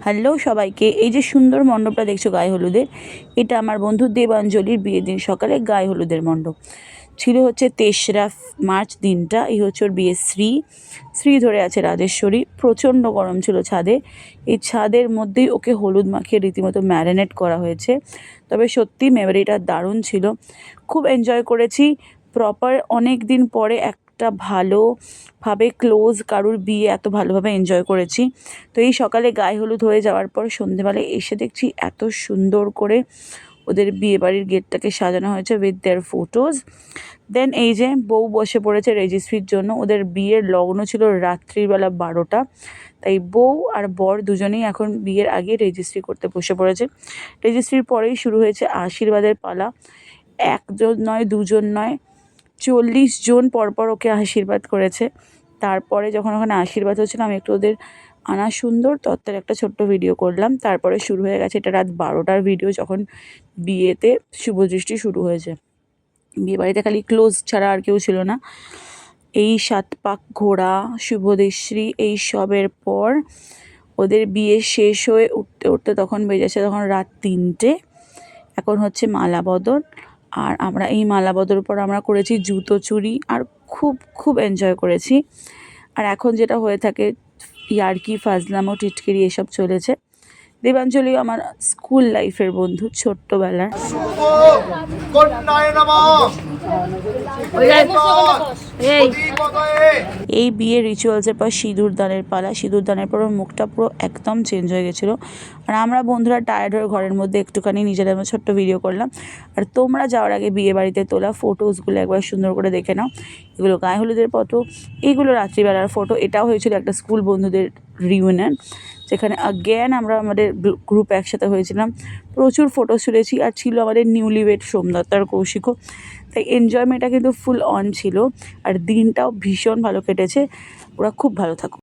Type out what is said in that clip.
Hello সবাইকে, এই যে সুন্দর মণ্ডপটা দেখছো গায়ে হলুদের, এটা আমার বন্ধু দেবাঞ্জলির বিয়ের দিন সকালে গায়ে হলুদের মণ্ডপ ছিল। হচ্ছে 3রা মার্চ দিনটা। এই হচ্ছে ওর বিয়ের শ্রী ধরে আছে রাজেশ্বরী। প্রচণ্ড গরম ছিল ছাদে, এই ছাদের মধ্যেই ওকে হলুদ মাখিয়ে রীতিমতো ম্যারিনেট করা হয়েছে। তবে সত্যি মেমোরিটা দারুণ ছিল, খুব এনজয় করেছি। প্রপার অনেক দিন পরে একটা ভালোভাবে ক্লোজ কারুর বিয়ে এত ভালোভাবে এনজয় করেছি। তো এই সকালে গায়ে হলুদ হয়ে যাওয়ার পর সন্ধেবেলায় এসে দেখছি এত সুন্দর করে ওদের বিয়েবাড়ির গেটটাকে সাজানো হয়েছে উইথ দেয়ার ফটোজ। দেন এই যে বউ বসে পড়েছে রেজিস্ট্রির জন্য। ওদের বিয়ের লগ্ন ছিল রাত্রিবেলা 12টা, তাই বউ আর বর দুজনেই এখন বিয়ের আগে রেজিস্ট্রি করতে বসে পড়েছে। রেজিস্ট্রির পরেই শুরু হয়েছে আশীর্বাদের পালা। একজন নয়, দুজন নয়, 40 জন পরপর ওকে আশীর্বাদ করেছে। তারপরে যখন ওখানে আশীর্বাদ হচ্ছিল, আমি একটু ওদের আনা সুন্দর তত্ত্বের একটা ছোট্ট ভিডিও করলাম। তারপরে শুরু হয়ে গেছে, এটা রাত 12টার ভিডিও, যখন বিয়েতে শুভদৃষ্টি শুরু হয়েছে। বিয়েবাড়িতে খালি ক্লোজ ছাড়া আর কেউ ছিল না। এই 7 পাক ঘোড়া, শুভদৃষ্টি এই সবের পর ওদের বিয়ে শেষ হয়ে উঠতে উঠতে তখন বেজেছে তখন রাত 3টে। এখন হচ্ছে মালা বদল, আর আমরা এই মালা বদলের পর আমরা করেছি জুতো চুরি, আর খুব খুব এনজয় করেছি। আর এখন যেটা হয়ে থাকে, ইয়ার্কি ফাজলামো টিটকিরি এসব চলেছে। দেবাঞ্জলিও আমার স্কুল লাইফের বন্ধু, ছোট্টবেলার। এই বিয়ের রিচুয়ালসের পর সিঁদুর দানের পালা। সিঁদুর দানের পর মুখটা পুরো একদম চেঞ্জ হয়ে গেছিলো। আর আমরা বন্ধুরা টায়ার্ড হয়ে ঘরের মধ্যে একটুখানি নিজেদের মধ্যে ছোট্ট ভিডিও করলাম। আর তোমরা যাওয়ার আগে বিয়ে বাড়িতে তোলা ফটোসগুলো একবার সুন্দর করে দেখে নাও। এগুলো গায়ে হলুদের ফটো, এইগুলো রাত্রিবেলার ফটো। এটাও হয়েছিল একটা স্কুল বন্ধুদের রিউনিয়ন, যেখানে অ্যাগেন আমরা আমাদের গ্রুপ একসাথে হয়েছিলাম। প্রচুর ফটো তুলেছি, আর ছিল আমাদের নিউলিওয়েড সোমদত্ত আর কৌশিকও। তাই এনজয়মেন্টটা কিন্তু ফুল অন ছিল, আর দিনটাও ভীষণ ভালো কেটেছে। ওরা খুব ভালো থাকুক।